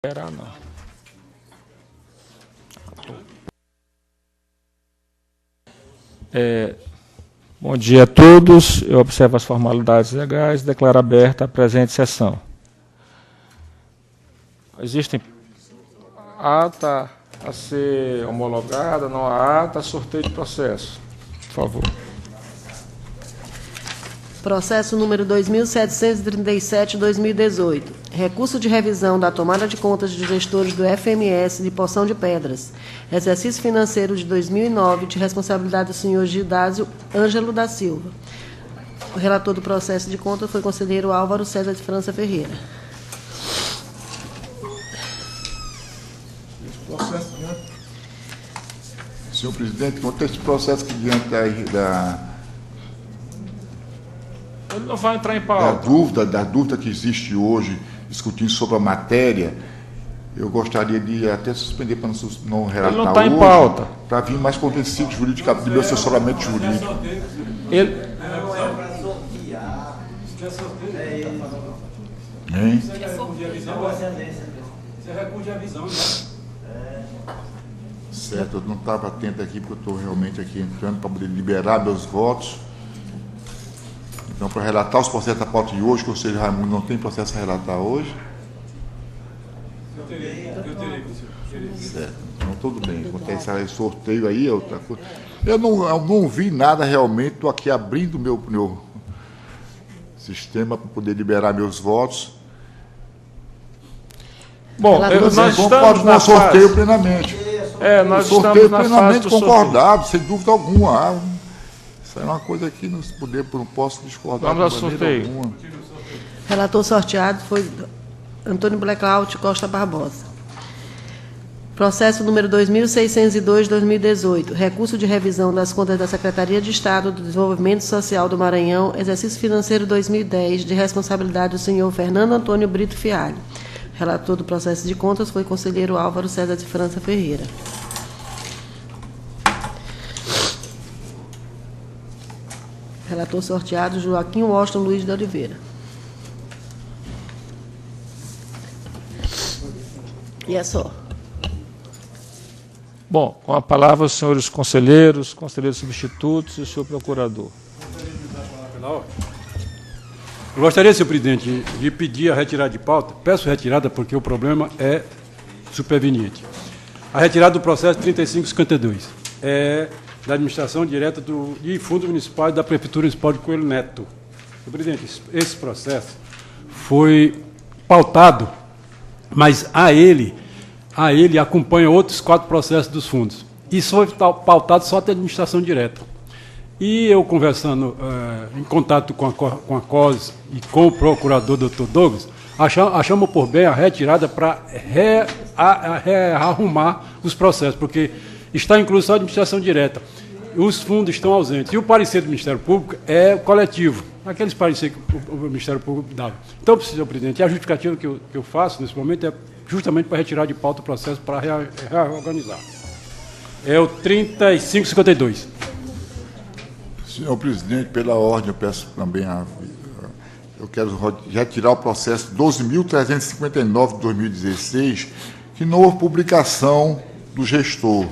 Será não. Bom dia a todos. Eu observo as formalidades legais e declaro aberta a presente sessão. Existem ata a ser homologada, não há ata, sorteio de processo. Por favor. Processo número 2737/2018. Recurso de revisão da tomada de contas de gestores do FMS de Poção de Pedras. Exercício financeiro de 2009, de responsabilidade do senhor Gildásio Ângelo da Silva. O relator do processo de contas foi o conselheiro Álvaro César de França Ferreira. Senhor presidente, quanto a esse processo que diante aí Ele não vai entrar em pauta. da dúvida que existe hoje, discutindo sobre a matéria, eu gostaria de até suspender para não relatar Ele não está em hoje, pauta. para vir mais convencido jurídico, do meu assessoramento jurídico. Ele... Hein? Você recurte a visão, né? Certo, eu não estava atento aqui, porque eu estou realmente aqui entrando para poder liberar meus votos. Então, para relatar os processos da pauta de hoje, que o conselheiro Raimundo não tem processo a relatar hoje. Eu terei, Certo, então tudo bem. Acontece aí, sorteio aí, é outra coisa. Eu não vi nada realmente, estou aqui abrindo meu sistema para poder liberar meus votos. Bom, nós estamos na sorteio fase... plenamente. Nós Sorteio estamos na fase plenamente do sorteio. concordado, sem dúvida alguma. Isso é uma coisa que não posso discordar. Vamos ao de maneira sorteio. alguma. Relator sorteado foi Antônio Blackout Costa Barbosa. Processo número 2602/2018. Recurso de revisão das contas da Secretaria de Estado do Desenvolvimento Social do Maranhão, exercício financeiro 2010, de responsabilidade do senhor Fernando Antônio Brito Fialho. Relator do processo de contas foi o conselheiro Álvaro César de França Ferreira. Relator sorteado Joaquim Washington Luiz de Oliveira. E é só. Bom, com a palavra os senhores conselheiros substitutos e o senhor procurador. Eu gostaria, senhor presidente, de pedir a retirada de pauta. Peço retirada porque o problema é superveniente. A retirada do processo 3552 é da administração direta de fundos municipais da Prefeitura Municipal de Coelho Neto. Senhor presidente, esse processo foi pautado, mas a ele acompanha outros 4 processos dos fundos. Isso foi pautado só da administração direta. E eu conversando em contato com a COS e com o procurador Dr. Douglas, achamos por bem a retirada para arrumar os processos, porque está incluso só a administração direta. Os fundos estão ausentes. E o parecer do Ministério Público é coletivo, aqueles pareceres que o Ministério Público dá. Então, senhor presidente, a justificativa que eu faço nesse momento é justamente para retirar de pauta o processo para reorganizar. É o 3552. Senhor presidente, pela ordem, eu peço também eu quero retirar o processo 12.359 de 2016, que não houve publicação do gestor.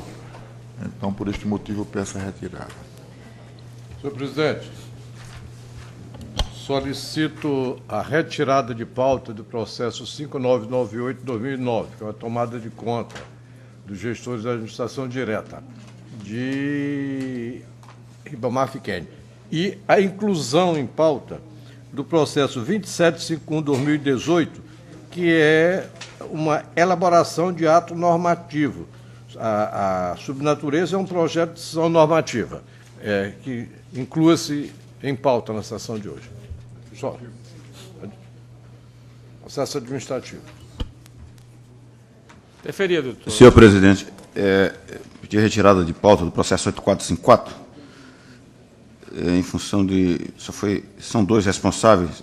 Então, por este motivo, eu peço a retirada. Senhor presidente, solicito a retirada de pauta do processo 5998 de 2009, que é uma tomada de conta dos gestores da administração direta de Ribamar Fiquene, e a inclusão em pauta do processo 2751/2018, que é uma elaboração de ato normativo. A subnatureza é um projeto de decisão normativa, que inclua-se em pauta na sessão de hoje. Só. Processo administrativo. Deferia, doutor. Senhor presidente, pedi a retirada de pauta do processo 8454, em função de... São 2 responsáveis,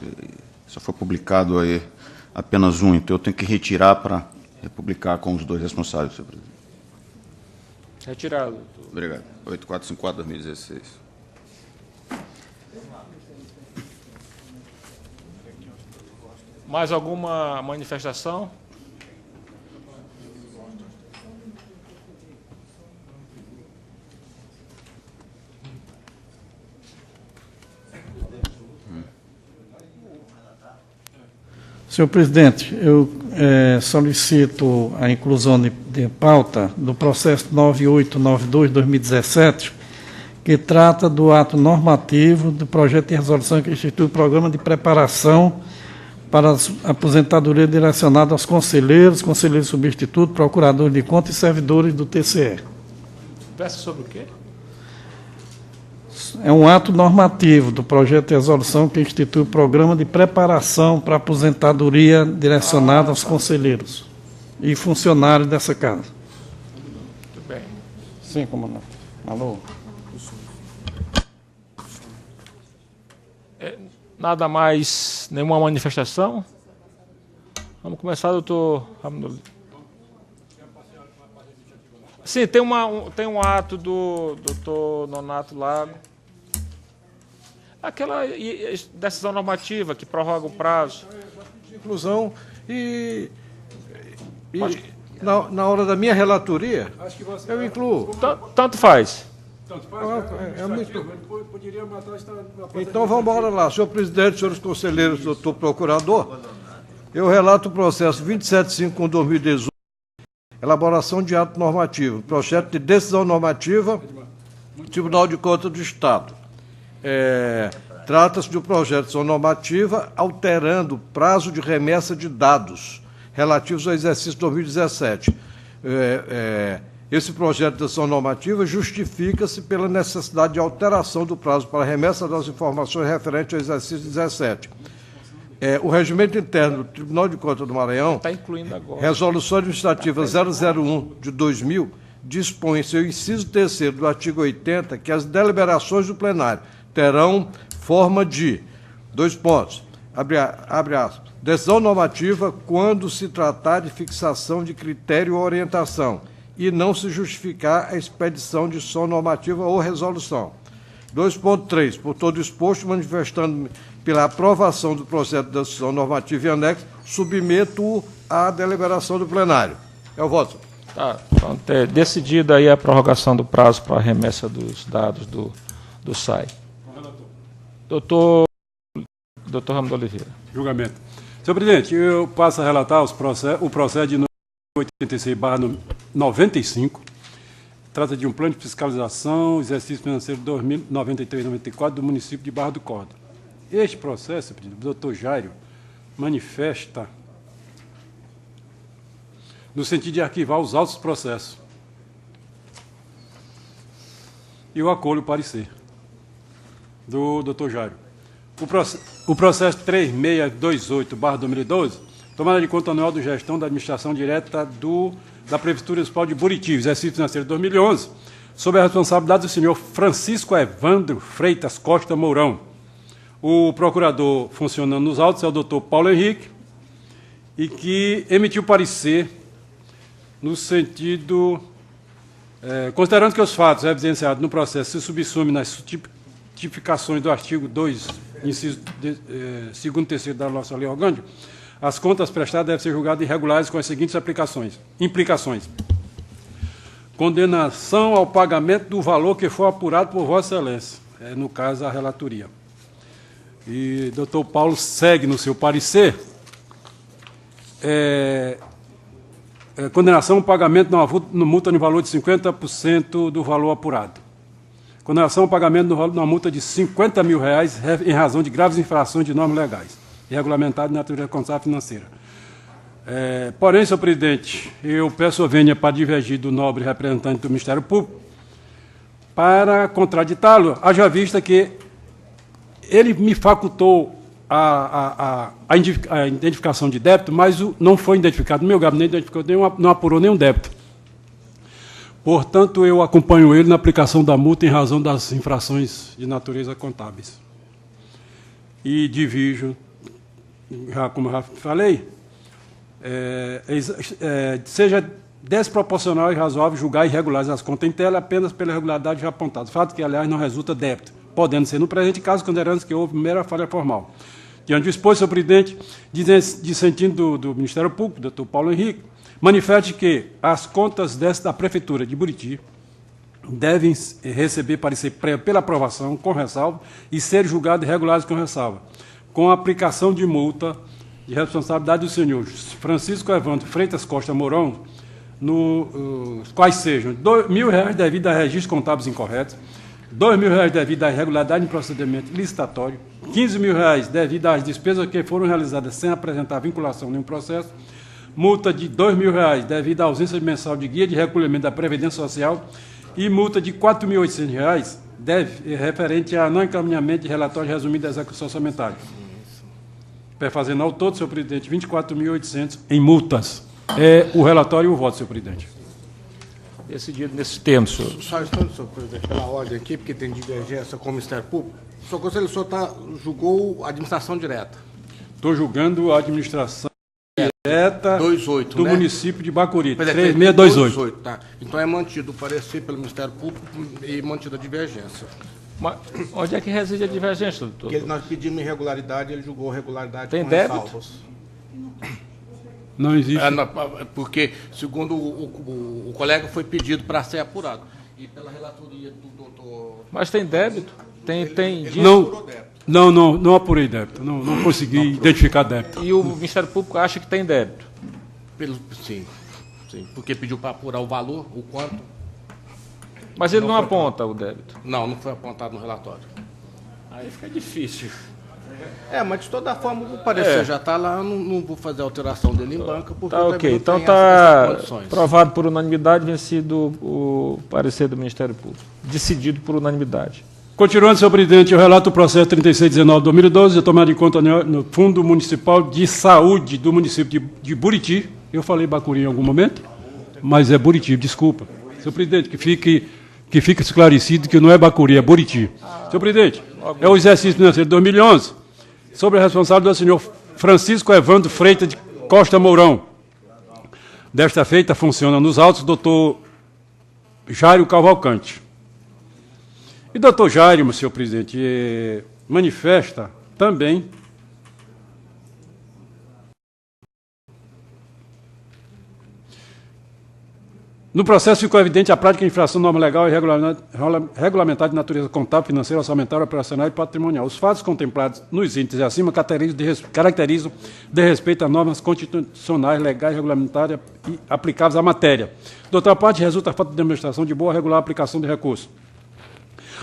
só foi publicado aí apenas um, então eu tenho que retirar para republicar com os 2 responsáveis, senhor presidente. Retirado, doutor. Obrigado. 8454/2016. Mais alguma manifestação? Senhor presidente, eu solicito a inclusão de pauta do processo 9892-2017, que trata do ato normativo do projeto de resolução que institui o programa de preparação para a aposentadoria direcionada aos conselheiros substitutos, procuradores de contas e servidores do TCE. Versa sobre o quê? É um ato normativo do projeto de resolução que institui o programa de preparação para a aposentadoria direcionada aos conselheiros e funcionários dessa casa. Muito bem. Sim, comandante. Alô? Nada mais, nenhuma manifestação? Vamos começar, doutor Ramon. Sim, tem um ato do doutor Nonato Lago. Aquela decisão normativa que prorroga o prazo. De inclusão na hora da minha relatoria, eu incluo. Tanto faz. Então vamos embora lá. Senhor presidente, senhores conselheiros, doutor procurador, eu relato o processo 275/2018, elaboração de ato normativo, projeto de decisão normativa, Tribunal de Contas do Estado. Trata-se de um projeto de decisão normativa alterando o prazo de remessa de dados relativos ao exercício 2017. Esse projeto de decisão normativa justifica-se pela necessidade de alteração do prazo para remessa das informações referentes ao exercício 17. O Regimento Interno do Tribunal de Contas do Maranhão, Está incluindo agora. Resolução Administrativa 001 de 2000, dispõe em seu inciso 3º do artigo 80 que as deliberações do plenário terão forma de, abre aspas, decisão normativa quando se tratar de fixação de critério ou orientação e não se justificar a expedição de ação normativa ou resolução. 2.3. Por todo exposto, manifestando pela aprovação do processo de decisão normativa e anexo, submeto-o à deliberação do plenário. É o voto. Tá, então, decidida aí a prorrogação do prazo para a remessa dos dados do SAI. Doutor Ramos de Oliveira. Julgamento. Senhor presidente, eu passo a relatar o processo de 86/95. Trata de um plano de fiscalização, exercício financeiro 2093-94 do município de Barra do Corda. Este processo, o doutor Jairo manifesta no sentido de arquivar os autos processos. E eu acolho o parecer do doutor Jairo. O processo 3628/2012, tomada de conta anual de gestão da administração direta da Prefeitura Municipal de Buriti, exercício financeiro 2011, sob a responsabilidade do senhor Francisco Evandro Freitas Costa Mourão. O procurador funcionando nos autos é o doutor Paulo Henrique, e que emitiu parecer no sentido, considerando que os fatos evidenciados no processo se subsumem nas tipificações do artigo 2, inciso 2º e 3º da nossa lei orgânica, as contas prestadas devem ser julgadas irregulares com as seguintes implicações. Condenação ao pagamento do valor que for apurado por Vossa Excelência, no caso, a relatoria. E doutor Paulo segue no seu parecer, condenação ao pagamento de uma multa no valor de 50% do valor apurado. Condenação ao pagamento de uma multa de R$50 mil em razão de graves infrações de normas legais e regulamentadas de natureza contábil financeira. Porém, senhor presidente, eu peço a vênia para divergir do nobre representante do Ministério Público para contraditá-lo, haja vista que ele me facultou a identificação de débito, mas não foi identificado. No meu gabinete não apurou nenhum débito. Portanto, eu acompanho ele na aplicação da multa em razão das infrações de natureza contábeis. E divijo, como eu já falei, seja desproporcional e razoável julgar irregulares as contas em tela apenas pela irregularidade já apontada, fato que, aliás, não resulta débito, podendo ser no presente caso, considerando que houve mera falha formal. Diante do exposto, senhor presidente, dissentindo do Ministério Público, doutor Paulo Henrique, manifeste que as contas da Prefeitura de Buriti devem receber parecer prévio pela aprovação, com ressalva, e serem julgadas irregulares com ressalva, com a aplicação de multa de responsabilidade do senhor Francisco Evandro Freitas Costa Mourão, quais sejam R$ 2.000 devido a registros contábeis incorretos, R$ 2.000 devido à irregularidade em procedimento licitatório, R$ 15.000 devido às despesas que foram realizadas sem apresentar vinculação em nenhum processo, multa de R$ 2.000 devido à ausência mensal de guia de recolhimento da Previdência Social e multa de R$ 4.800 referente a não encaminhamento de relatório resumido da execução orçamentária. Fazendo ao todo, senhor presidente, 24.800 em multas. É o relatório e o voto, senhor presidente. Decidido nesse termo, senhor. Só instante, senhor presidente, pela ordem aqui, porque tem divergência com o Ministério Público. Senhor conselheiro, o senhor julgou a administração direta. Estou julgando a administração direta 28, do né? município de Bacuri, 3628. 3628. Tá. Então é mantido o parecer pelo Ministério Público e mantida a divergência. Mas onde é que reside a divergência, doutor? Porque nós pedimos irregularidade, ele julgou regularidade Tem com débito? ressalvas. Não existe. Porque, segundo o colega, foi pedido para ser apurado. E pela relatoria do doutor... Mas tem débito? Tem Não apurei débito. Não consegui identificar débito. E o Ministério Público acha que tem débito? Sim, porque pediu para apurar o valor, o quanto. Mas ele não aponta o débito. Não foi apontado no relatório. Aí fica difícil. Mas de toda forma o parecer já está lá, não vou fazer alteração dele em banca, porque Tá eu ok, também não então tenho está essas condições. aprovado por unanimidade, vencido o parecer do Ministério Público. Decidido por unanimidade. Continuando, senhor presidente, eu relato o processo 3619-2012, de tomada em conta no Fundo Municipal de Saúde do município de Buriti. Eu falei Bacuri em algum momento, mas é Buriti, desculpa. Senhor presidente, que fique esclarecido que não é Bacuri, é Buriti. Senhor presidente, é o exercício financeiro de 2011, sobre a responsabilidade do senhor Francisco Evandro Freitas de Costa Mourão. Desta feita, funciona nos autos doutor Jário Cavalcante. E doutor Jário, senhor presidente, manifesta também no processo ficou evidente a prática de infração de norma legal e regulamentar de natureza contábil, financeira, orçamentária, operacional e patrimonial. Os fatos contemplados nos índices acima caracterizam de respeito a normas constitucionais, legais, regulamentárias e aplicáveis à matéria. De outra parte, resulta a falta de demonstração de boa regular aplicação de recursos.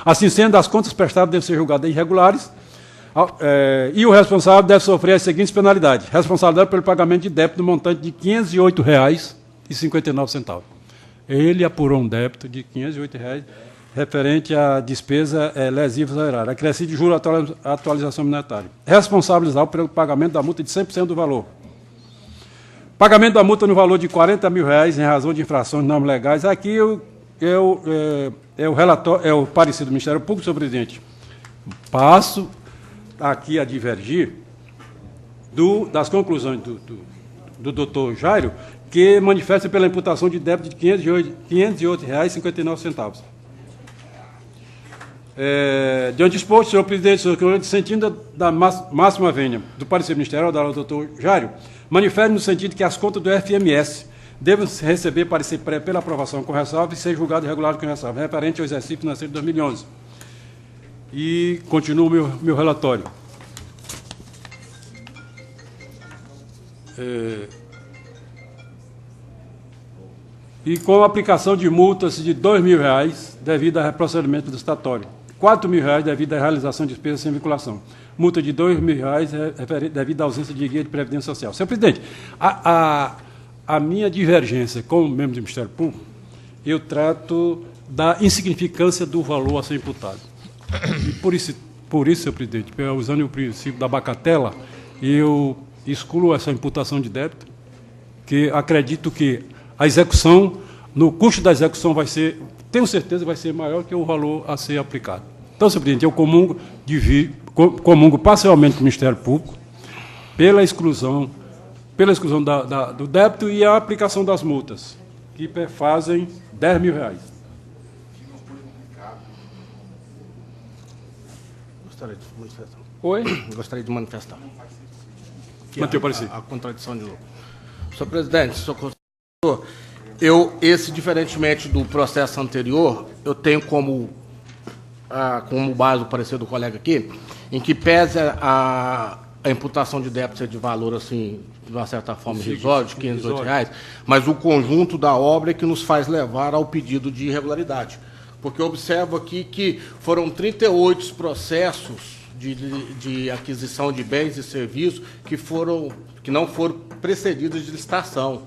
Assim sendo, as contas prestadas devem ser julgadas irregulares e o responsável deve sofrer as seguintes penalidades. Responsabilidade pelo pagamento de débito no montante de R$ 508,59. Ele apurou um débito de R$ 508,00 referente à despesa lesiva ao erário, acrescido de juros à atualização monetária. Responsabilizar pelo pagamento da multa de 100% do valor. Pagamento da multa no valor de R$ 40.000 em razão de infrações de normas legais. Aqui é o parecer do Ministério Público, senhor presidente. Passo aqui a divergir das conclusões do doutor Jairo, que manifesta pela imputação de débito de R$ 508,59. Diante exposto, senhor presidente, sentindo da máxima vênia do parecer ministerial do doutor Jário, manifesta no sentido que as contas do FMS devem receber parecer pela aprovação com ressalva e ser julgado irregular com ressalva, referente ao exercício financeiro de 2011. E continuo meu relatório. E com a aplicação de multas de R$ 2.000 devido a procedimento licitatório, R$ 4.000 devido à realização de despesas sem vinculação, multa de R$ 2.000 devido à ausência de guia de previdência social. Senhor presidente, a minha divergência como membro do Ministério Público, eu trato da insignificância do valor a ser imputado. E por isso, senhor presidente, usando o princípio da bagatela, eu excluo essa imputação de débito, que acredito que a execução, no custo da execução vai ser, tenho certeza, vai ser maior que o valor a ser aplicado. Então, senhor presidente, eu comungo parcialmente com o Ministério Público pela exclusão do débito e a aplicação das multas, que fazem R$ 10.000. Gostaria de manifestar. Oi? Gostaria de manifestar. Mantém o parecer. A contradição de novo. Senhor presidente, diferentemente do processo anterior, eu tenho como base o parecer do colega aqui, em que pese a imputação de débito é de valor, assim, de uma certa forma irrisório, de R$ 508, mas o conjunto da obra é que nos faz levar ao pedido de irregularidade. Porque eu observo aqui que foram 38 processos de aquisição de bens e serviços que não foram precedidos de licitação.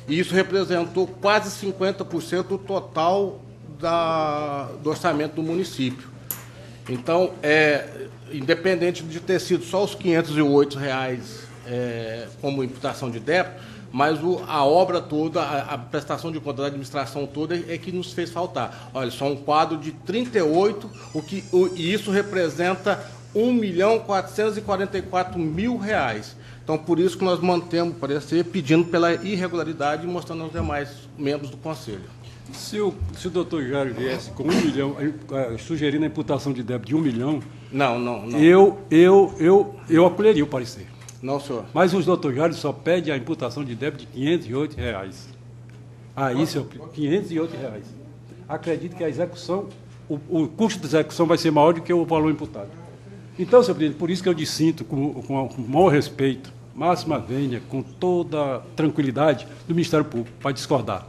E isso representou quase 50% do total do orçamento do município. Então, independente de ter sido só os R$ 508 como imputação de débito, mas a obra toda, a prestação de conta da administração toda é que nos fez faltar. Olha, só um quadro de 38, e isso representa R$ 1.444.000. Então, por isso que nós mantemos o parecer, pedindo pela irregularidade e mostrando aos demais membros do Conselho. Se o doutor Jário viesse com 1 milhão, sugerindo a imputação de débito de 1 milhão, não. eu acolheria o parecer. Não, senhor. Mas o doutor Jário só pede a imputação de débito de R$ 508. Aí, senhor, R$ 508. Acredito que a execução, o custo da execução vai ser maior do que o valor imputado. Então, senhor presidente, por isso que eu dissinto com o maior respeito, máxima vênia, com toda tranquilidade, do Ministério Público, para discordar.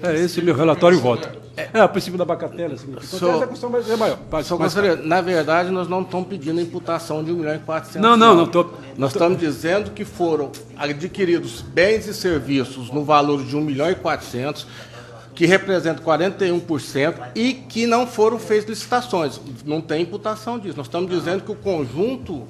Esse é o meu relatório e voto. O princípio da bacatela significa que a execução vai ser maior. Senhor conselheiro, na verdade, nós não estamos pedindo a imputação de R$ 1.400.000. Não estou. Nós estamos dizendo que foram adquiridos bens e serviços no valor de R$ 1.400.000, que representa 41%, e que não foram feitas licitações. Não tem imputação disso. Nós estamos dizendo que o conjunto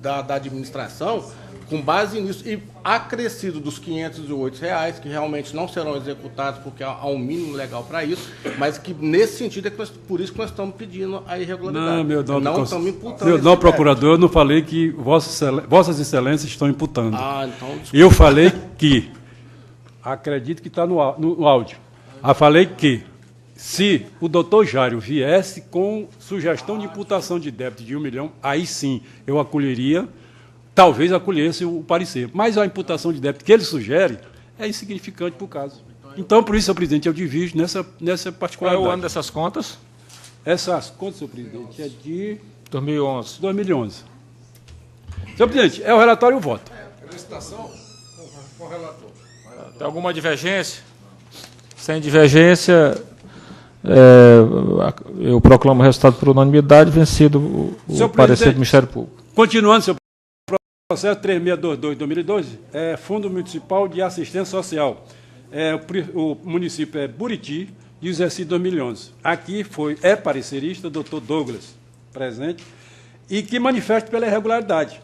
da administração, com base nisso, e acrescido dos R$ 508, que realmente não serão executados porque há um mínimo legal para isso, mas que nesse sentido por isso que nós estamos pedindo a irregularidade. Não estamos imputando. Meu nobre procurador, eu não falei que vossas excelências estão imputando. Então, desculpa. Eu falei que, acredito que está no áudio, eu falei que se o doutor Jário viesse com sugestão de imputação de débito de 1 milhão, aí sim eu acolheria. Talvez acolhesse o parecer. Mas a imputação de débito que ele sugere é insignificante para o caso. Então, por isso, senhor presidente, eu divido nessa particularidade. Qual é o ano dessas contas? Essas contas, senhor presidente, é de 2011. 2011. Senhor presidente, é o relatório e o voto. Licitação com o relator. Tem alguma divergência? Sem divergência, eu proclamo o resultado por unanimidade, vencido o parecer do Ministério Público. Continuando, senhor processo 3622-2012 é Fundo Municipal de Assistência Social. O município é Buriti, de exercício 2011. Aqui é parecerista o doutor Douglas, presente, e que manifesta pela irregularidade.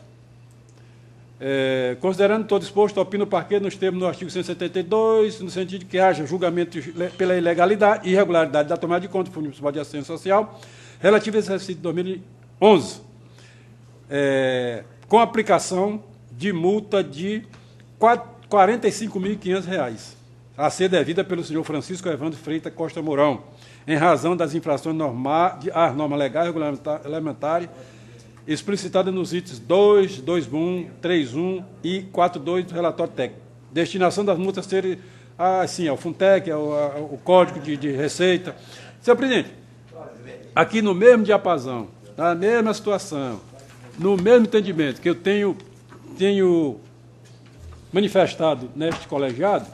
Considerando todo exposto, opina o parquet nos termos do artigo 172, no sentido de que haja julgamento pela ilegalidade e irregularidade da tomada de conta do Fundo Municipal de Assistência Social relativo ao exercício de 2011. Com aplicação de multa de R$ 45.500, a ser devida pelo senhor Francisco Evandro Freitas Costa Mourão, em razão das infrações às normas legais e regulamentares explicitada nos itens 2, 2.1, 3.1 e 4.2 do relatório técnico. Destinação das multas ser ao Funtec, ao Código de Receita. Senhor presidente, aqui no mesmo diapasão, na mesma situação, no mesmo entendimento que eu tenho manifestado neste colegiado,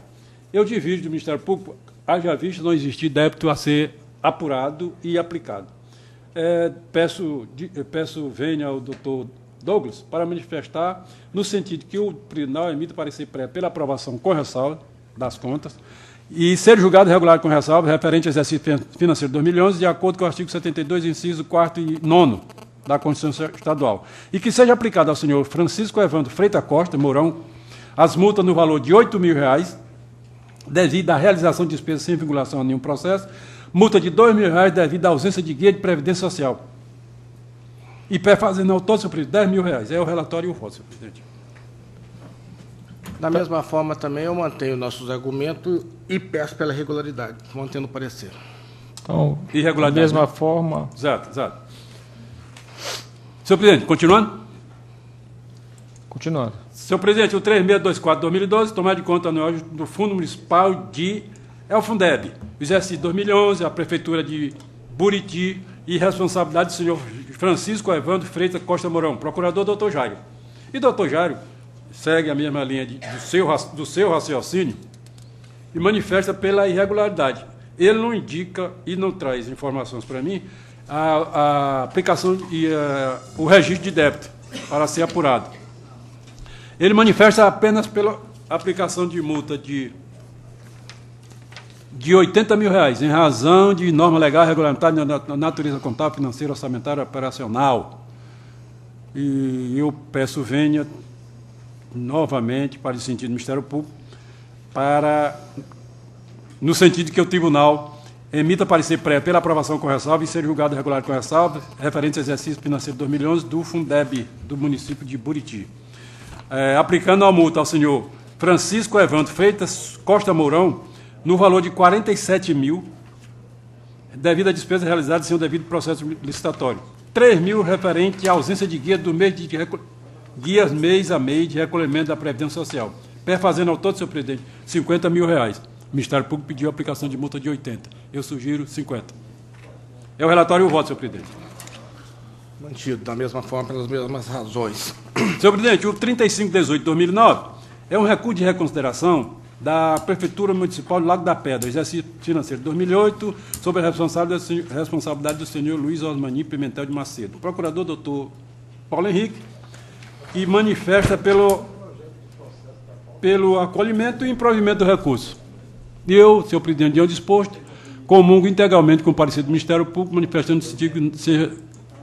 eu divido do Ministério Público, haja visto não existir débito a ser apurado e aplicado. Peço venha ao doutor Douglas para manifestar no sentido que o tribunal emita parecer prévio pela aprovação com ressalva das contas e ser julgado regular com ressalva referente ao exercício financeiro de 2011, de acordo com o artigo 72, inciso 4º e 9º da Constituição Estadual, e que seja aplicado ao senhor Francisco Evandro Freitas Costa Mourão as multas no valor de R$ 8.000, devido à realização de despesas sem vinculação a nenhum processo, multa de R$ 2.000 devido à ausência de guia de previdência social. E fazendo ao todo, senhor presidente, R$ 10.000. É o relatório e o voto, senhor presidente. Da mesma forma, também, eu mantenho nossos argumentos e peço pela regularidade, mantendo o parecer. Então, irregularidade, da mesma forma... Exato. Senhor presidente, continuando? Continuando. Senhor presidente, o 3624-2012, tomada de conta anual do Fundo Municipal de Fundeb, exercício 2011, a Prefeitura de Buriti e responsabilidade do senhor Francisco Evandro Freitas Costa Mourão, procurador doutor Jairo, E o doutor Jário segue a mesma linha do seu raciocínio e manifesta pela irregularidade. Ele não indica e não traz informações para mim a aplicação e o registro de débito para ser apurado. Ele manifesta apenas pela aplicação de multa de R$80 mil, em razão de norma legal regulamentada na natureza contábil, financeira, orçamentária, operacional. E eu peço venha novamente para o sentido do Ministério Público, no sentido de que o tribunal emita parecer prévio pela aprovação com ressalva e ser julgado regular com ressalva, referente ao exercício financeiro de 2011 do Fundeb do município de Buriti. Aplicando a multa ao senhor Francisco Evandro Freitas Costa Mourão, no valor de R$47 mil, devido à despesa realizada sem o devido processo licitatório. R$3 mil referente à ausência de guia do mês guias mês a mês de recolhimento da Previdência Social. Perfazendo ao todo, senhor presidente, R$50 mil. O Ministério Público pediu a aplicação de multa de 80. Eu sugiro 50. É o relatório e o voto, senhor presidente. Mantido da mesma forma, pelas mesmas razões. Senhor presidente, o 3518/2009 é um recurso de reconsideração da Prefeitura Municipal do Lago da Pedra, exercício financeiro de 2008, sob a responsabilidade do senhor Luiz Osmani Pimentel de Macedo. O procurador, doutor Paulo Henrique, que manifesta pelo acolhimento e improvimento do recurso. E eu, senhor presidente, de disposto, comungo integralmente com o parecer do Ministério Público, manifestando no sentido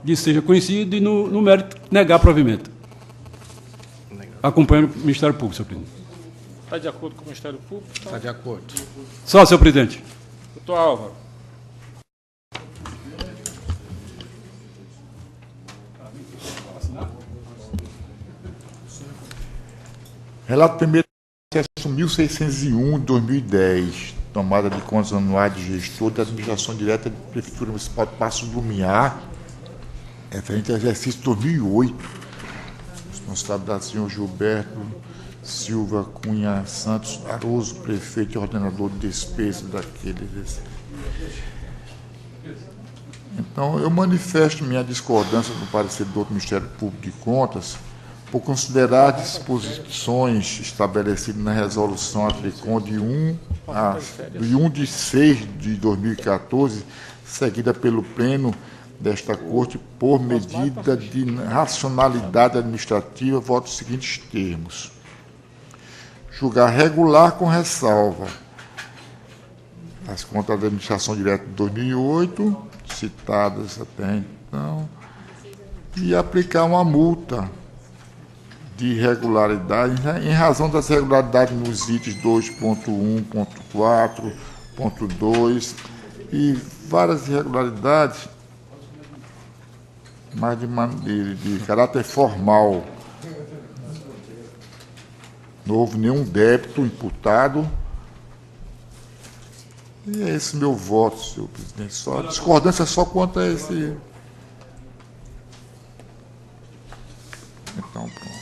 de seja conhecido e, no mérito, negar provimento. Acompanhando o Ministério Público, senhor presidente. Está de acordo com o Ministério Público? Está de acordo. Só, senhor presidente. Doutor Álvaro. Relato primeiro, processo 1601 de 2010, tomada de contas anuais de gestor da administração direta da Prefeitura Municipal de Paços do Lumiar, referente ao exercício 2008, responsabilidade do senhor Gilberto Silva Cunha Santos Aroso, prefeito e ordenador de despesa daquele. Então, eu manifesto minha discordância do parecer do Ministério Público de Contas por considerar disposições estabelecidas na resolução AFRICOM de 1 de 6 de 2014, seguida pelo Pleno desta Corte por medida de racionalidade administrativa, voto os seguintes termos. Julgar regular com ressalva as contas da administração direta de 2008, citadas até então, e aplicar uma multa de irregularidade em razão das irregularidades nos itens 2.1.4.2 e várias irregularidades, mas de caráter formal. Não houve nenhum débito imputado. E é esse meu voto, senhor presidente. Só discordância só quanto a esse. Então, pronto.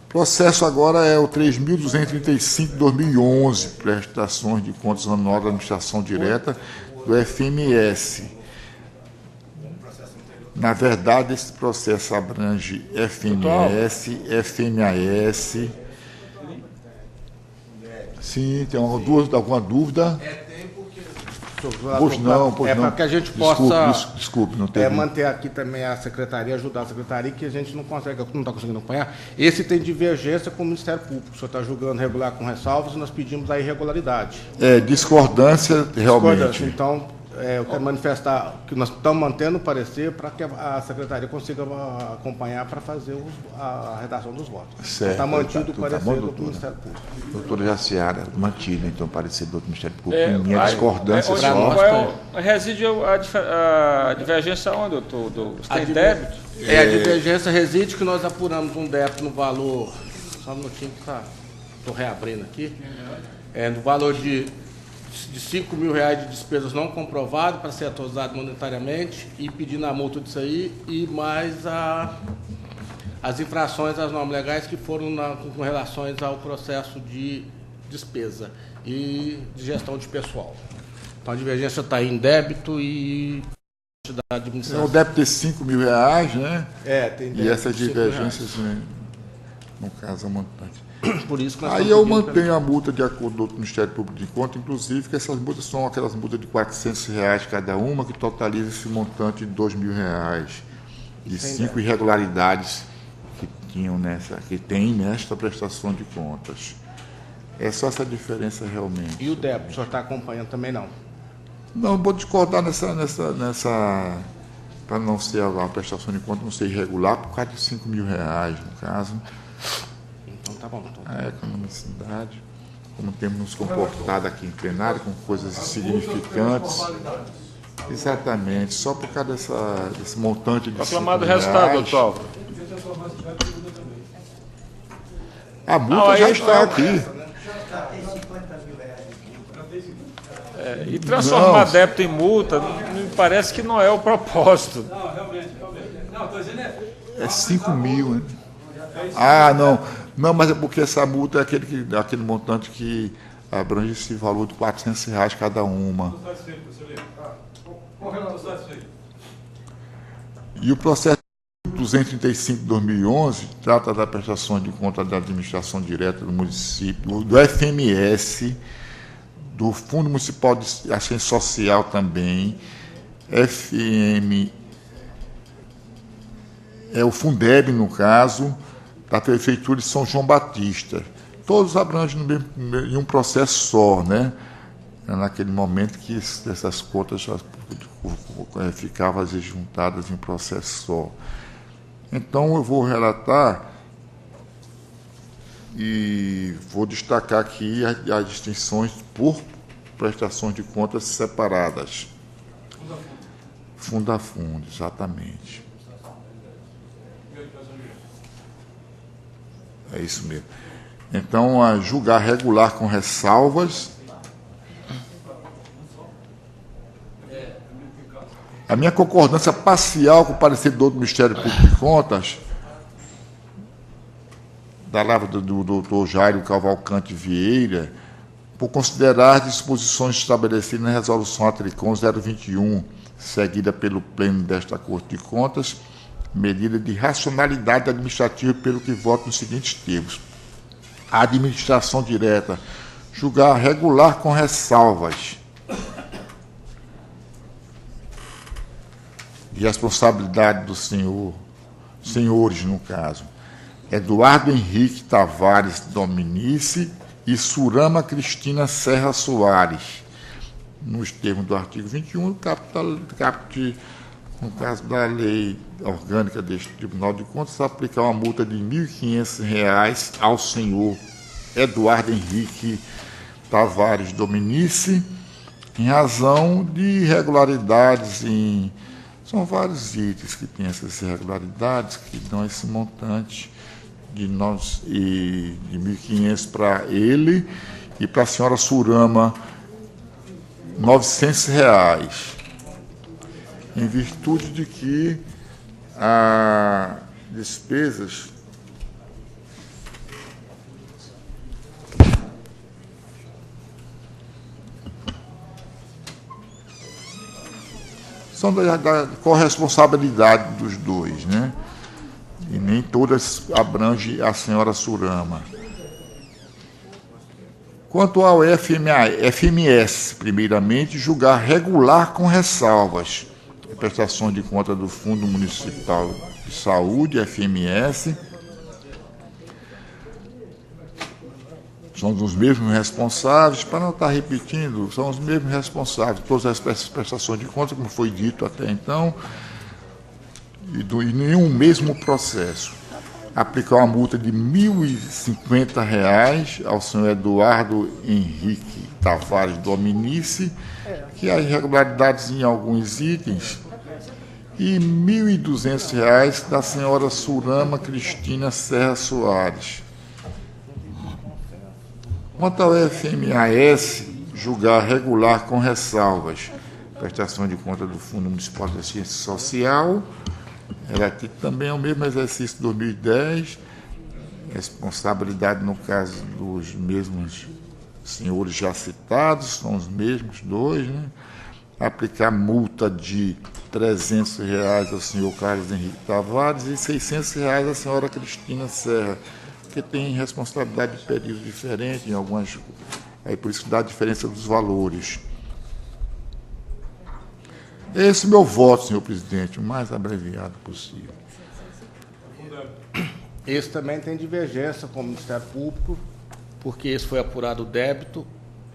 Processo agora é o 3.235 de 2011, prestações de contas anual da administração direta do FMS. Na verdade, esse processo abrange FMS, FMAS. Sim, tem alguma dúvida? Pois não. Para que a gente possa desculpe, não teve. Manter aqui também a secretaria, ajudar a secretaria, que a gente não está conseguindo acompanhar. Esse tem divergência com o Ministério Público. O senhor está julgando regular com ressalvas e nós pedimos a irregularidade. Discordância, realmente. Então, eu quero manifestar que nós estamos mantendo o parecer para que a secretaria consiga acompanhar para fazer a redação dos votos. Certo. Está mantido o parecer do Ministério Público. Doutora Jaciara, mantido, então, o parecer do Ministério Público. Minha discordância só. Reside a divergência onde, doutor? Tem débito? A divergência reside que nós apuramos um débito no valor. Só um minutinho que estou reabrindo aqui. No valor de R$5 mil de despesas não comprovadas para ser atualizado monetariamente e pedindo a multa disso aí e mais as infrações às normas legais que foram com relações ao processo de despesa e de gestão de pessoal. Então a divergência está em débito e ajuste da O administração. débito de R$5.000, né? Tem E essas 5 divergências, né? No caso, é um montante. reais. Por isso que nós Aí estamos eu pedindo mantenho a multa de acordo com o Ministério Público de Contas, inclusive que essas multas são aquelas multas de R$400 cada uma, que totaliza esse montante de R$2.000, de 5 irregularidades que tem nesta prestação de contas. É só essa diferença realmente. E o débito, o senhor está acompanhando também não? Não, vou discordar nessa para não ser a prestação de contas não ser irregular, por causa de R$5.000, no caso. Então tá bom. Então, A economicidade, como temos nos comportado aqui em plenário, com coisas insignificantes. Exatamente, só por causa desse montante de Proclamado o R$5.000. resultado, doutor Álvaro. A multa Não, já aí- está aqui. E transformar Não. débito em multa, me parece que não é o propósito. É 5.000, né? Ah, não. Não, mas é porque essa multa é aquele montante que abrange esse valor de R$400 cada uma. E o processo 235 de 2011 trata da prestação de conta da administração direta do município, do FMS, do Fundo Municipal de Assistência Social também, o Fundeb, no caso, da Prefeitura de São João Batista. Todos abrangem em um processo só, né? Naquele momento que essas contas já ficavam juntadas em um processo só. Então, eu vou relatar e vou destacar aqui as distinções por prestações de contas separadas. Fundo a fundo, exatamente. É isso mesmo. Então, a julgar regular com ressalvas. A minha concordância parcial com o parecer do Ministério Público de Contas, da lavra do doutor Jairo Cavalcante Vieira, por considerar as disposições estabelecidas na Resolução Atricom 021, seguida pelo Pleno desta Corte de Contas, medida de racionalidade administrativa, pelo que voto nos seguintes termos. A administração direta julgar regular com ressalvas. De responsabilidade do senhores, no caso, Eduardo Henrique Tavares Dominici e Surama Cristina Serra Soares, nos termos do artigo 21, caput, no caso da lei orgânica deste Tribunal de Contas, aplicar uma multa de R$ 1.500 ao senhor Eduardo Henrique Tavares Dominici, em razão de irregularidades em... São vários itens que têm essas irregularidades, que dão esse montante de R$ 1.500 para ele e para a senhora Surama R$ 900, em virtude de que as despesas são da corresponsabilidade dos dois, né? E nem todas abrangem a senhora Surama. Quanto ao FMS, primeiramente, julgar regular com ressalvas. Prestação de conta do Fundo Municipal de Saúde, FMS. São os mesmos responsáveis, para não estar repetindo, são os mesmos responsáveis, todas as prestações de contas, como foi dito até então, e nenhum mesmo processo. Aplicar uma multa de R$ 1.050 ao senhor Eduardo Henrique Tavares Dominici, que há irregularidades em alguns itens, e R$ 1.200 da senhora Surama Cristina Serra Soares. Quanto ao FMAS, julgar regular com ressalvas. Prestação de conta do Fundo Municipal de Assistência Social, relativo também ao mesmo exercício de 2010, responsabilidade no caso dos mesmos senhores já citados, são os mesmos dois, né? Aplicar multa de R$ 300 ao senhor Carlos Henrique Tavares e R$ 600 à senhora Cristina Serra, porque tem responsabilidade de períodos diferentes em algumas... É por isso que dá a diferença dos valores. Esse é o meu voto, senhor presidente, o mais abreviado possível. Esse também tem divergência com o Ministério Público, porque esse foi apurado o débito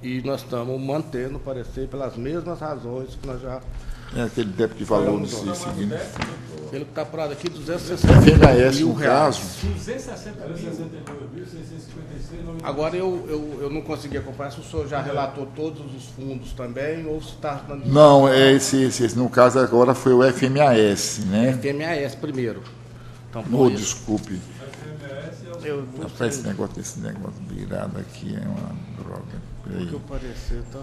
e nós estamos mantendo o parecer pelas mesmas razões que nós já... É aquele débito de valor no seguinte. Pelo que está apurado aqui, 260 FMAS, mil no reais. caso. 262.656,92. Agora eu não consegui acompanhar se o senhor já relatou todos os fundos também ou se está... Não, é esse. No caso agora foi o FMAS, né? FMAS primeiro. Então, Oh, isso. desculpe. Eu Rapaz, esse negócio virado aqui é uma droga. Peraí. que o parecer tá...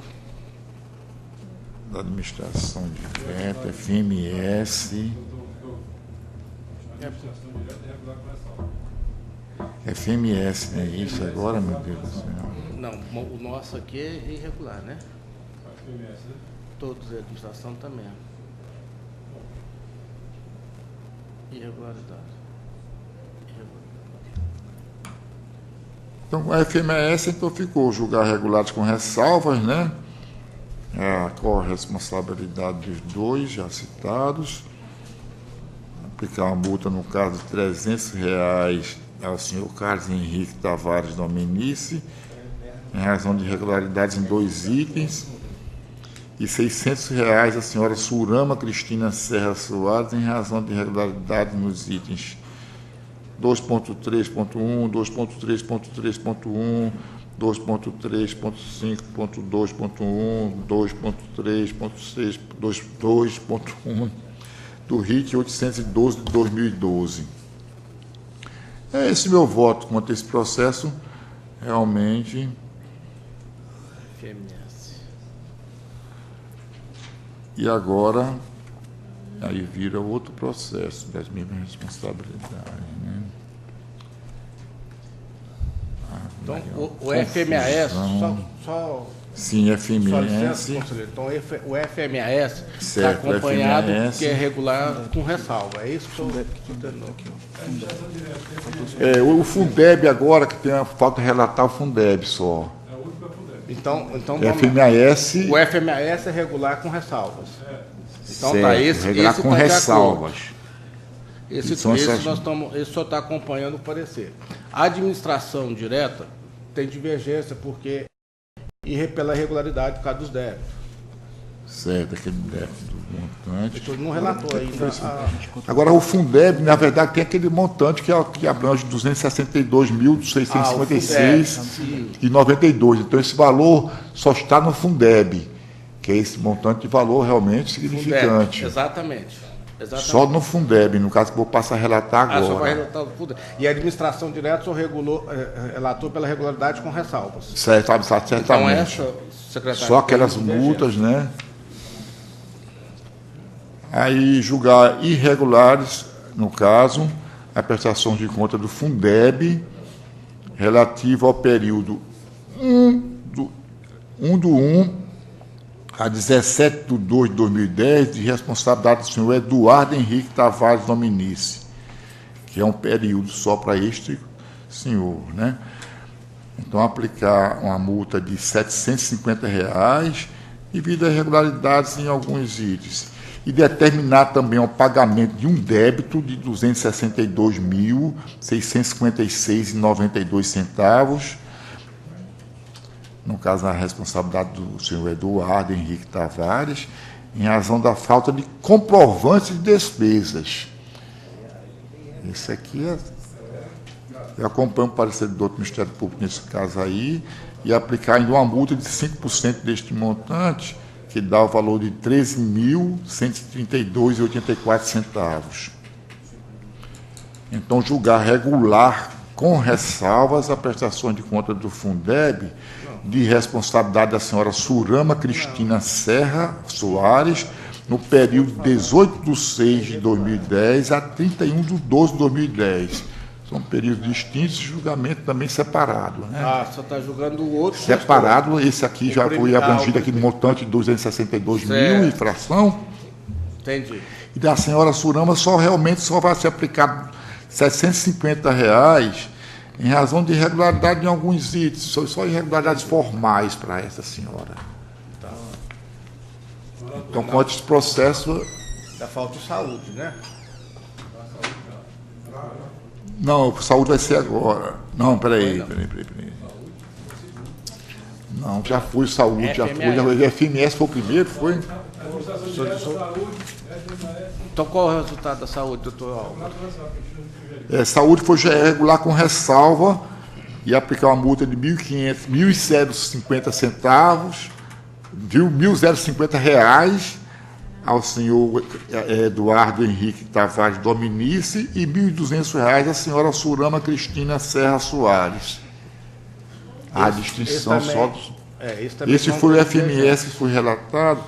Da administração direta, FMS. FMS, não é isso agora, meu Deus do céu? Não, o nosso aqui é irregular, né? Todos a administração também. Irregularidade. Então, a FMS então ficou julgar regulares com ressalvas, né? A corresponsabilidade dos dois já citados. Aplicar uma multa, no caso, de R$ 300 ao senhor Carlos Henrique Tavares Dominici, em razão de irregularidades em 2 itens, e R$ 600 à senhora Surama Cristina Serra Soares, em razão de irregularidades nos itens 2.3.1, 2.3.3.1, 2.3.5.2.1, 2.3.6, 2.1 do RIT 812 de 2012. É esse meu voto quanto a esse processo, realmente. FMS. E agora, aí vira outro processo das mesmas responsabilidades, né? Então, o FMAS, só Sim, só licença, FMS. conselheiro. Então, o FMAS está Certo, acompanhado, FMAS. que é regular com ressalva. É isso que eu estou entendendo aqui. O Fundeb agora, que tem a falta de relatar o Fundeb só. Então vamos lá. FMAS. O FMAS é regular com ressalvas. Então certo, tá, esse regular com tá de ressalvas. acordo. Esse Então, esse essas- nós estamos, esse só está acompanhando o parecer. A administração direta tem divergência porque pela irregularidade por causa dos débitos. Certo, aquele déficit do montante. Ele não relatou ainda. Agora, o Fundeb, na verdade, tem aquele montante que abrange 262.656,92. Então, esse valor só está no Fundeb, que é esse montante de valor realmente significante. Exatamente. Só no Fundeb, no caso que eu vou passar a relatar Só vai agora. relatar o Fundeb. E a administração direta só relatou pela regularidade com ressalvas. Certamente. Então essa, secretário... Só aquelas tem multas, né? Aí julgar irregulares, no caso, a prestação de conta do Fundeb relativo ao período 1/1 a 17/2 de 2010, de responsabilidade do senhor Eduardo Henrique Tavares Dominici, que é um período só para este senhor, né? Então, aplicar uma multa de R$ 750 devido a irregularidades em alguns itens. E determinar também o pagamento de um débito de R$ 262.656,92, no caso, a responsabilidade do senhor Eduardo Henrique Tavares, em razão da falta de comprovante de despesas. Esse aqui eu acompanho o parecer do outro Ministério Público nesse caso aí, e aplicar ainda uma multa de 5% deste montante, que dá o valor de R$ 13.132,84. Então, julgar regular com ressalvas a prestação de conta do Fundeb de responsabilidade da senhora Surama Cristina Serra Soares no período de 18/6 de 2010 a 31/12 de 2010. São períodos distintos e julgamento também separado, né? só está julgando o outro. Separado, esse aqui já foi abrangido aqui no montante de 262 mil Certo. e fração. Entendi. E da senhora Surama realmente só vai ser aplicado R$ 750 em razão de irregularidade em alguns itens, só irregularidades formais para essa senhora. Tá. Então, com esse processo... Da falta de saúde, né? Não, saúde vai ser agora. Não, peraí. Não, já foi saúde, já foi. FMS foi o primeiro, foi? Então, qual é o resultado da saúde, doutor Álvaro? Saúde foi regular com ressalva e aplicar uma multa de R$ 1.050, R$ 1.050 ao senhor Eduardo Henrique Tavares Dominici e R$ 1.200 à senhora Surama Cristina Serra Soares. A distinção só dos... Esse foi o FMS que foi relatado,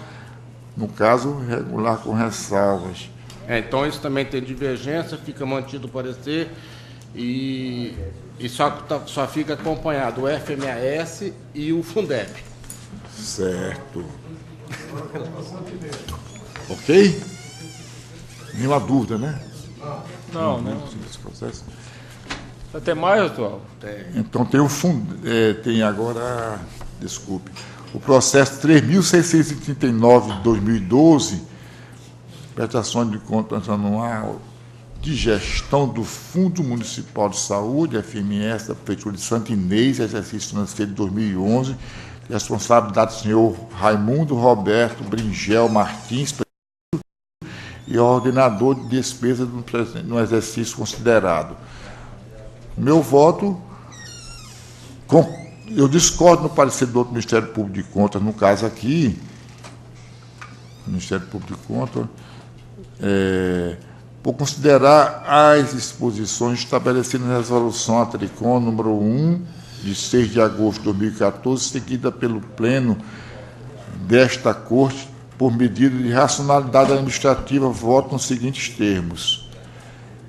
no caso, regular com ressalvas. Então, isso também tem divergência, fica mantido o parecer e só fica acompanhado o FMAS e o Fundeb. Certo. Ok? Nenhuma dúvida, né? Não, né? Nesse processo. Vai ter mais, doutor? Então tem agora, desculpe, o processo 3.639 de 2012, prestação de contas anual de gestão do Fundo Municipal de Saúde, FMS, da Prefeitura de Santo Inês, exercício financeiro de 2011, responsabilidade do senhor Raimundo Roberto Bringel Martins, e ordenador de despesa no exercício considerado. Meu voto, eu discordo no parecer do outro Ministério Público de Contas, no caso aqui, o Ministério Público de Contas, por considerar as disposições estabelecidas na resolução ATRICOM número 1, de 6 de agosto de 2014, seguida pelo Pleno desta Corte, por medida de racionalidade administrativa, voto nos seguintes termos: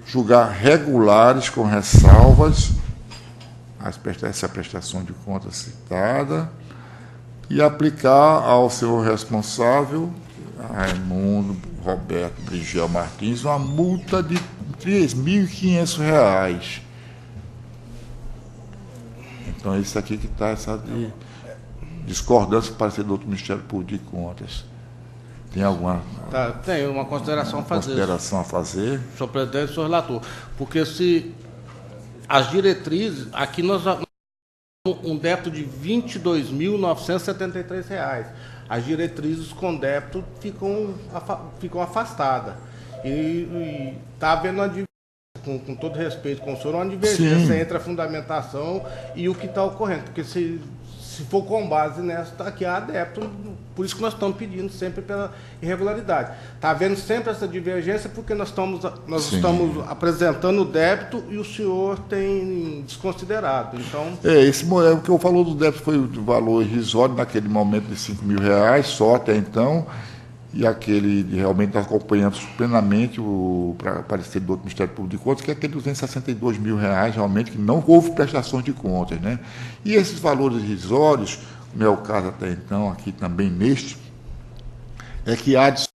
julgar regulares com ressalvas essa prestação de contas citada e aplicar ao senhor responsável, Raimundo Roberto Bringel Martins, uma multa de R$ 3.500. Então, isso aqui que está essa discordância com o parecer do outro Ministério Público de Contas. Tem alguma... Tem uma consideração a fazer. Consideração a fazer. Senhor presidente e senhor relator. Porque se as diretrizes, aqui nós temos um débito de R$ 22.973. As diretrizes com débito ficam afastadas. E está havendo uma divergência, com todo respeito com o senhor, uma divergência entre a fundamentação e o que está ocorrendo. Porque se for com base nessa, aqui há débito, por isso que nós estamos pedindo sempre pela irregularidade. Está havendo sempre essa divergência porque nós estamos apresentando o débito e o senhor tem desconsiderado. Então... o que eu falou do débito foi o valor irrisório naquele momento de R$ 5.000, só até então, e aquele realmente nós acompanhamos plenamente o parecer do outro Ministério Público de Contas, que é aquele R$ 262.000 realmente, que não houve prestações de contas, né? E esses valores irrisórios, como é o caso até então, aqui também neste, é que há só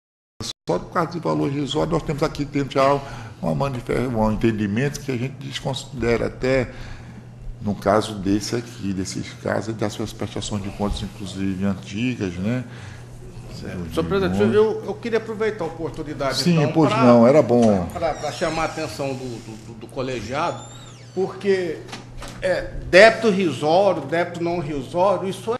por causa de valor irrisório, nós temos aqui dentro já um entendimento que a gente desconsidera até, no caso desses casos, das suas prestações de contas, inclusive antigas, né? Senhor presidente, eu queria aproveitar a oportunidade. Sim, então, não, era bom. Para chamar a atenção do colegiado, porque débito risório, débito não risório, isso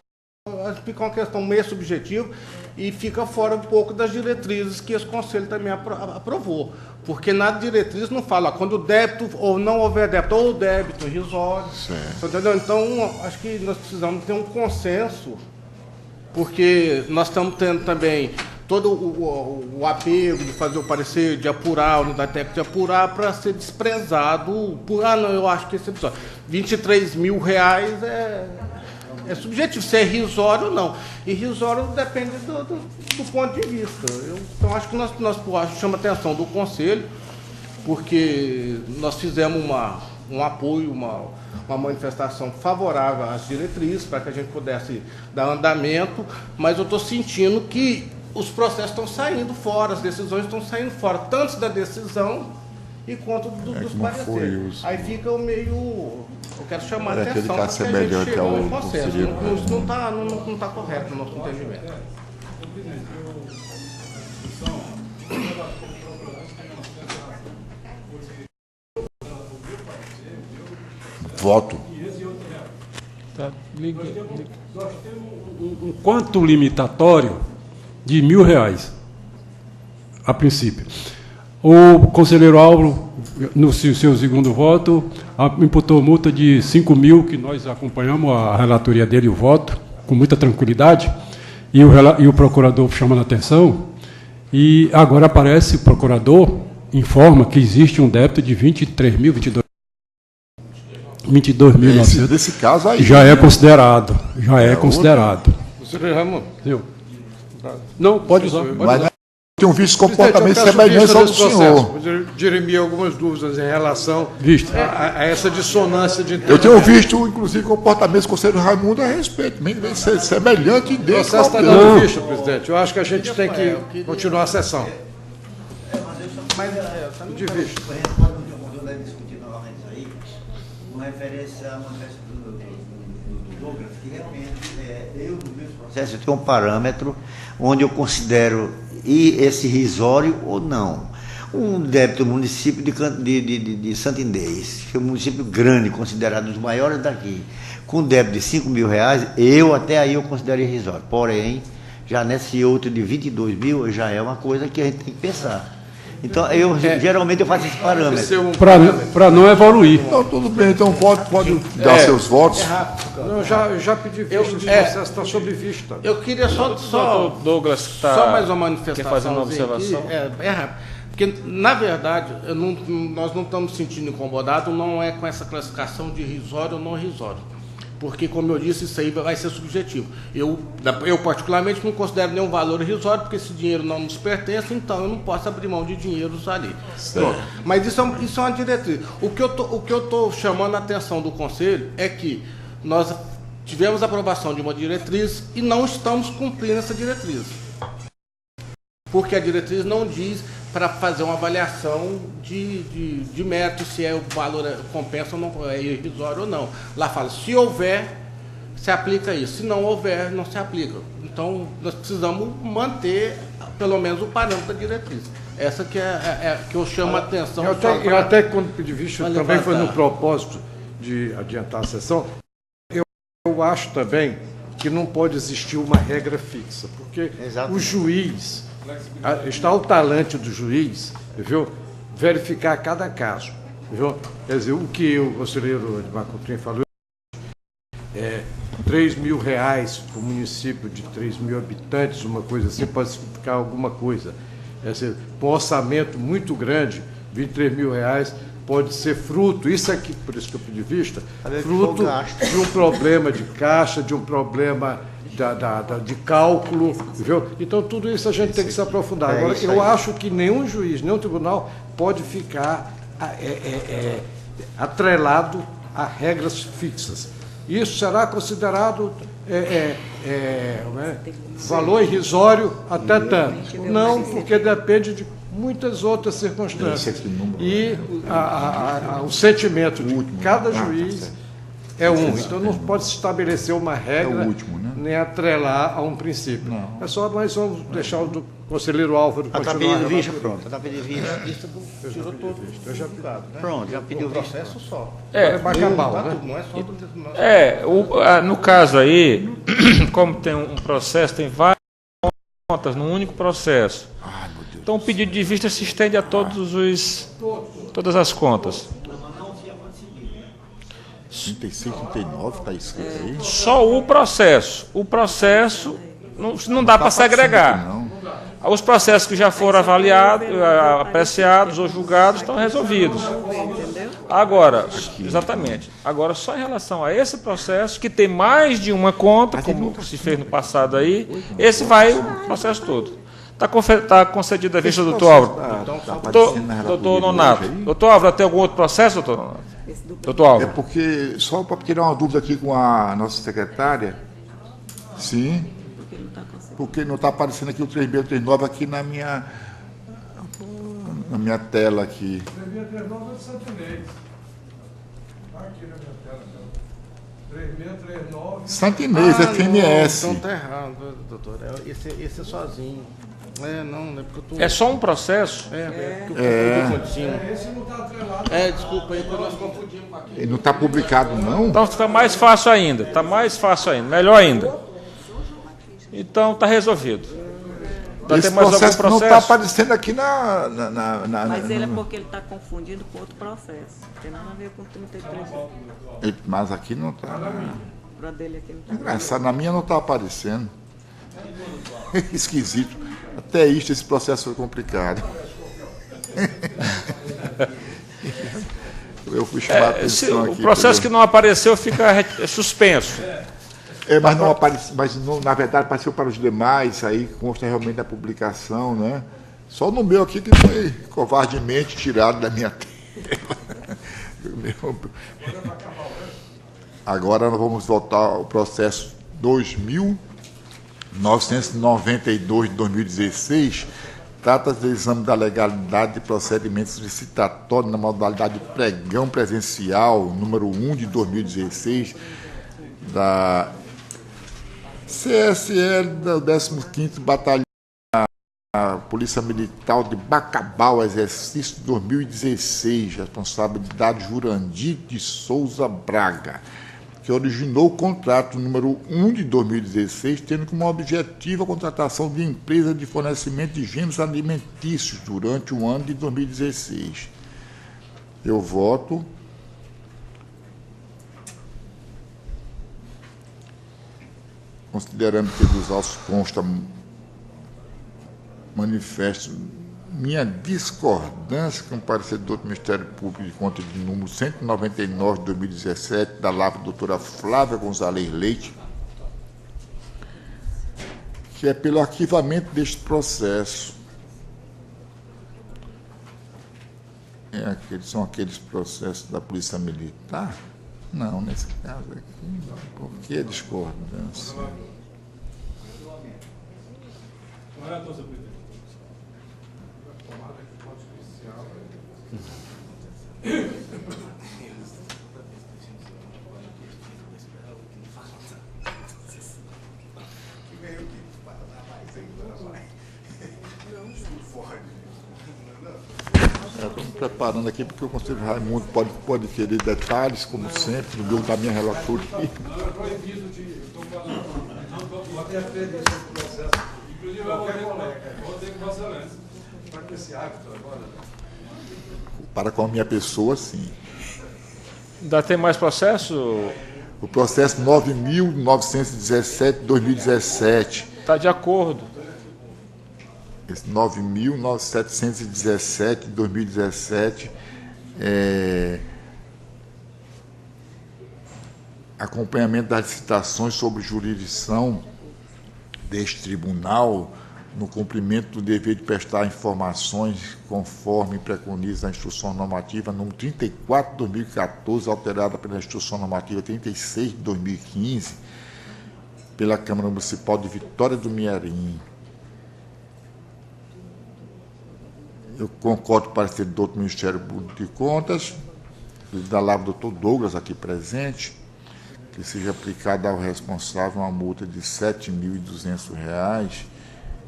fica uma questão meio subjetiva e fica fora um pouco das diretrizes que esse Conselho também aprovou. Porque na diretriz não fala quando o débito ou não houver débito, ou débito risório. Entendeu? Então, acho que nós precisamos ter um consenso, porque nós estamos tendo também todo o apego de fazer o parecer, de apurar, a unidade técnica de apurar, para ser desprezado por, não, eu acho que esse episódio, R$ 23.000 é subjetivo, se é irrisório ou não. Irrisório depende do ponto de vista. Então, acho que nós chama a atenção do Conselho, porque nós fizemos um apoio, uma manifestação favorável às diretrizes, para que a gente pudesse dar andamento, mas eu estou sentindo que os processos estão saindo fora, as decisões estão saindo fora, tanto da decisão e quanto dos pareceres. Aí fica o meio... Eu quero chamar a atenção para que a gente chegou no processo. Isso não está correto no nosso entendimento. Voto. Tá, liga. Nós temos um quanto limitatório de R$ 1.000, a princípio. O conselheiro Álvaro, no seu segundo voto, imputou multa de 5.000, que nós acompanhamos a relatoria dele e o voto, com muita tranquilidade, e o procurador chamando a atenção, e agora aparece, o procurador informa que existe um débito de 22.900. Nesse caso aí. Já é considerado. Considerado. Conselheiro Raimundo. Não, pode usar. Mas tem um visto comportamento semelhante ao do senhor. Eu dirimir algumas dúvidas em relação a essa dissonância de Eu tenho visto, inclusive, comportamentos do conselheiro Raimundo a respeito, bem semelhante O desse. processo está dando vista, presidente. Eu acho que a gente tem que continuar a sessão. De vista. Com referência à manifestação do Douglas, que de repente eu, no meu processo, eu tenho um parâmetro onde eu considero esse risório ou não. Um débito do município de Santo Inês, que é um município grande, considerado um dos maiores daqui, com débito de R$ 5.000, até aí eu considero irrisório. Porém, já nesse outro de 22 mil, já é uma coisa que a gente tem que pensar. Então, geralmente eu faço esse parâmetro. Para não evoluir. Então, tudo bem, então pode dar seus votos. Eu já pedi vista, o processo está sob vista. Eu queria só Douglas, só mais uma manifestação. Quer fazer uma observação? Aqui. É rápido. Porque, na verdade, nós não estamos sentindo incomodados, não é com essa classificação de risório ou não risório. Porque, como eu disse, isso aí vai ser subjetivo. Eu particularmente, não considero nenhum valor irrisório, porque esse dinheiro não nos pertence, então eu não posso abrir mão de dinheiros ali. Mas isso é uma diretriz. O que eu estou chamando a atenção do Conselho é que nós tivemos a aprovação de uma diretriz e não estamos cumprindo essa diretriz. Porque a diretriz não diz para fazer uma avaliação de mérito, se o valor compensa ou não, é irrisório ou não. Lá fala, se houver, se aplica isso. Se não houver, não se aplica. Então, nós precisamos manter, pelo menos, o parâmetro da diretriz. Essa que que eu chamo a atenção. Eu até quando pedi vista, também foi no propósito de adiantar a sessão, eu acho também que não pode existir uma regra fixa, porque o juiz... Está ao talante do juiz, viu, verificar cada caso. Viu? Quer dizer, o que o conselheiro Edmar Coutinho falou, R$3.000 para o município de 3.000 habitantes, uma coisa assim, pode significar alguma coisa. Quer dizer, com um orçamento muito grande, R$23.000 pode ser fruto, isso aqui, por isso que eu pedi vista, fruto de um problema de caixa, de um problema de cálculo, viu? Então, tudo isso a gente tem que se aprofundar. Agora, eu acho que nenhum juiz, nenhum tribunal pode ficar atrelado a regras fixas. Isso será considerado valor irrisório até tanto. Não, porque depende de muitas outras circunstâncias. E o sentimento de cada juiz é um. Então não pode se estabelecer uma regra nem atrelar a um princípio. Não. É só nós vamos deixar o conselheiro Álvaro continuar. Está pedindo vista, pronto. Está pedindo vista. Eu já pedi. Pronto, já pediu vista. Processo só. Não é só no caso aí, como tem um processo, tem várias contas num único processo. Então o pedido de vista se estende a todas as contas. 36, 39, está escrito aí. Só o processo. O processo não dá para segregar. Os processos que já foram avaliados, apreciados ou julgados estão resolvidos. Agora, exatamente. Agora, só em relação a esse processo, que tem mais de uma conta, como se fez no passado aí, esse vai o processo todo. Está concedida a vista, doutor Álvaro. Doutor Nonato. Doutor Álvaro, tem algum outro processo, doutor Nonato? Doutor Álvaro. É porque, só para tirar uma dúvida aqui com a nossa secretária, sim, porque não está aparecendo aqui o 3639 aqui na minha tela aqui. 3639 é de Santinês. Está aqui na minha tela. 3639. Santinês, FMS. Então tá errado, doutor. Esse é sozinho. Não é porque eu tô... É só um processo? Esse não está atrelado. Desculpa aí, nós confundimos com aqui. Ele não está publicado, não? Então fica mais fácil ainda. Está mais fácil ainda. Melhor ainda. Então está resolvido. Esse ter mais algum processo não está processo? aparecendo aqui Mas ele é porque ele está confundindo com outro processo. Não tem nada a ver com 33. Mas aqui não está. Para dele aqui não está. Engraçado, na minha não está aparecendo. Esquisito. Até isso, esse processo foi complicado. Eu fui chamar a atenção aqui. O processo que não apareceu fica suspenso. Mas não apareceu, na verdade apareceu para os demais, aí consta realmente a publicação, né? Só no meu aqui que foi covardemente tirado da minha tela. Agora nós vamos voltar ao processo 2.992 de 2016. Trata-se do exame da legalidade de procedimentos licitatórios na modalidade de pregão presencial, número 1 de 2016, da CSL do 15º Batalhão da Polícia Militar de Bacabal, exercício de 2016, responsabilidade Jurandir de Souza Braga, que originou o contrato número 1 de 2016, tendo como objetivo a contratação de empresa de fornecimento de gêneros alimentícios durante o ano de 2016. Eu voto. Considerando que dos autos consta, manifesto minha discordância com o parecer do Ministério Público de Contas de número 199 de 2017, da lavra doutora Flávia Gonzalez Leite, que é pelo arquivamento deste processo. São aqueles processos da Polícia Militar? Não, nesse caso aqui, não. Por que a discordância? Estou me preparando aqui porque o conselheiro Raimundo pode querer detalhes, como sempre, no meu da minha relatoria. Não, é proibido de... Estou falando. Não ter feito esse processo. Inclusive, eu vou ter que Vossa Excelência. Para com esse hábito agora. Para com a minha pessoa, sim. Ainda tem mais processo? O processo 9.917 de 2017. Está de acordo. Esse 9.717 de 2017 acompanhamento das licitações sobre jurisdição deste tribunal no cumprimento do dever de prestar informações conforme preconiza a Instrução Normativa número 34 de 2014, alterada pela Instrução Normativa 36 de 2015, pela Câmara Municipal de Vitória do Mearim. Eu concordo com o parecer do outro Ministério Público de Contas, da lavra do doutor Douglas, aqui presente, que seja aplicada ao responsável uma multa de R$ 7.200,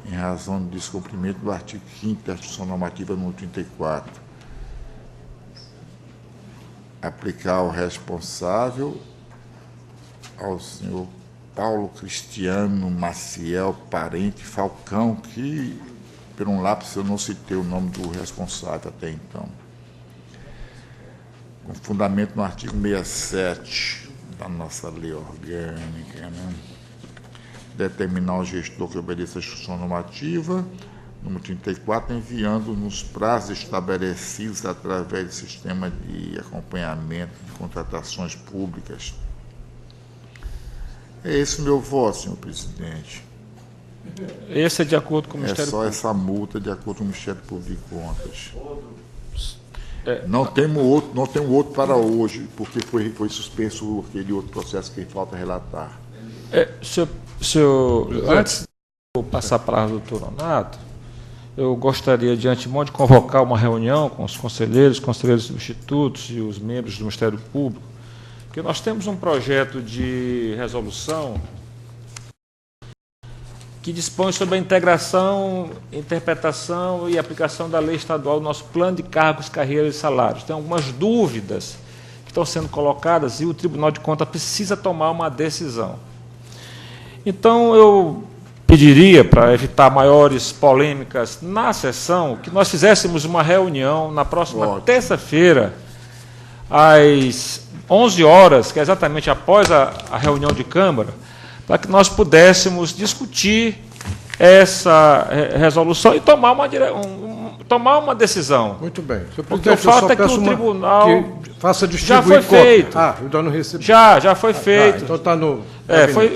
em razão do descumprimento do artigo 5º da Instrução Normativa número 34. Aplicar ao responsável, ao senhor Paulo Cristiano Maciel Parente Falcão, que, por um lápis, eu não citei o nome do responsável até então. Com fundamento no artigo 67 da nossa lei orgânica, né? Determinar o gestor que obedeça a instrução normativa, número 34, enviando nos prazos estabelecidos através do sistema de acompanhamento de contratações públicas. É esse o meu voto, senhor presidente. Esse é de acordo com o Ministério Público. É só essa multa de acordo com o Ministério Público de Contas. Não tem outro para hoje, porque foi suspenso aquele outro processo que falta relatar. Senhor, antes Vou passar a palavra ao doutor Nonato. Eu gostaria, de antemão, de convocar uma reunião com os conselheiros substitutos e os membros do Ministério Público, porque nós temos um projeto de resolução que dispõe sobre a integração, interpretação e aplicação da lei estadual do nosso plano de cargos, carreiras e salários. Tem algumas dúvidas que estão sendo colocadas e o Tribunal de Contas precisa tomar uma decisão. Então, eu pediria, para evitar maiores polêmicas na sessão, que nós fizéssemos uma reunião na próxima terça-feira, às 11 horas, que é exatamente após a reunião de Câmara, para que nós pudéssemos discutir essa resolução e tomar uma decisão. Muito bem. Porque o fato é que o tribunal faça já foi feito. Eu não recebi. Já foi feito. Então está no. Foi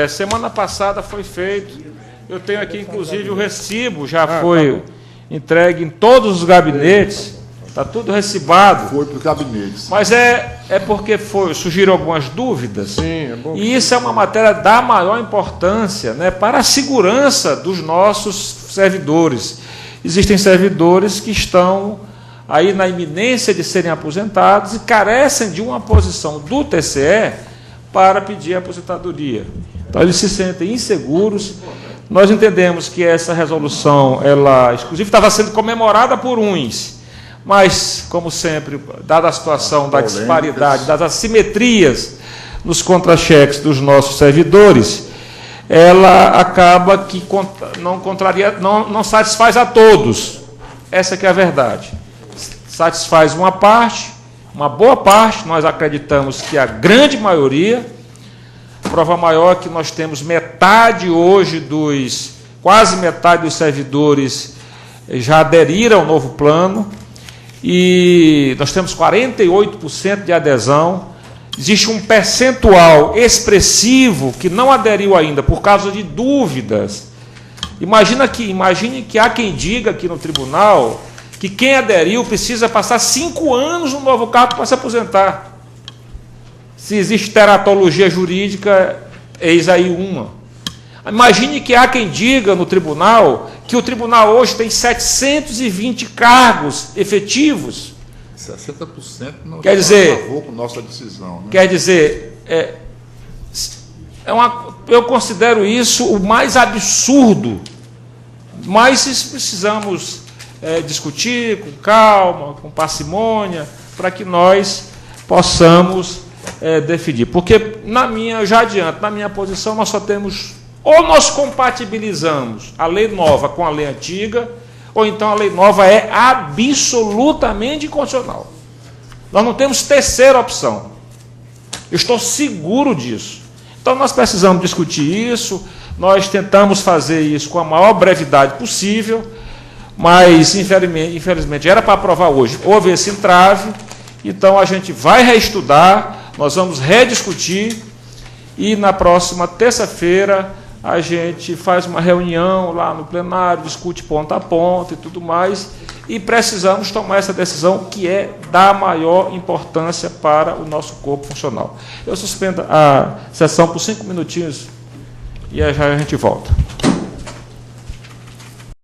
semana passada foi feito. Eu tenho aqui, inclusive, o recibo, já foi entregue em todos os gabinetes. Está tudo recibado. Foi para os gabinetes. Mas é porque surgiram algumas dúvidas. Sim, é bom. E isso é uma matéria da maior importância, né, para a segurança dos nossos servidores. Existem servidores que estão aí na iminência de serem aposentados e carecem de uma posição do TCE para pedir aposentadoria. Então, eles se sentem inseguros. Nós entendemos que essa resolução, ela, inclusive, estava sendo comemorada por uns, mas, como sempre, dada a situação da disparidade, das assimetrias nos contra-cheques dos nossos servidores, ela acaba que não satisfaz a todos. Essa que é a verdade. Satisfaz uma parte, uma boa parte, nós acreditamos que a grande maioria. Prova maior que nós temos quase metade dos servidores já aderiram ao novo plano, e nós temos 48% de adesão. Existe um percentual expressivo que não aderiu ainda por causa de dúvidas. Imagine que há quem diga aqui no tribunal que quem aderiu precisa passar 5 anos no novo cargo para se aposentar. Se existe teratologia jurídica, eis aí uma. Imagine que há quem diga no tribunal que o tribunal hoje tem 720 cargos efetivos. 60% não quer dizer, com nossa decisão. Né? Quer dizer, eu considero isso o mais absurdo, mas precisamos discutir com calma, com parcimônia, para que nós possamos definir. Porque, já adianto, na minha posição, nós só temos, ou nós compatibilizamos a lei nova com a lei antiga, ou então a lei nova é absolutamente inconstitucional. Nós não temos terceira opção. Eu estou seguro disso. Então, nós precisamos discutir isso, nós tentamos fazer isso com a maior brevidade possível, mas, infelizmente, era para aprovar hoje. Houve esse entrave, então a gente vai reestudar, nós vamos rediscutir, e na próxima terça-feira a gente faz uma reunião lá no plenário, discute ponto a ponto e tudo mais, e precisamos tomar essa decisão que é da maior importância para o nosso corpo funcional. Eu suspendo a sessão por 5 minutinhos e já a gente volta.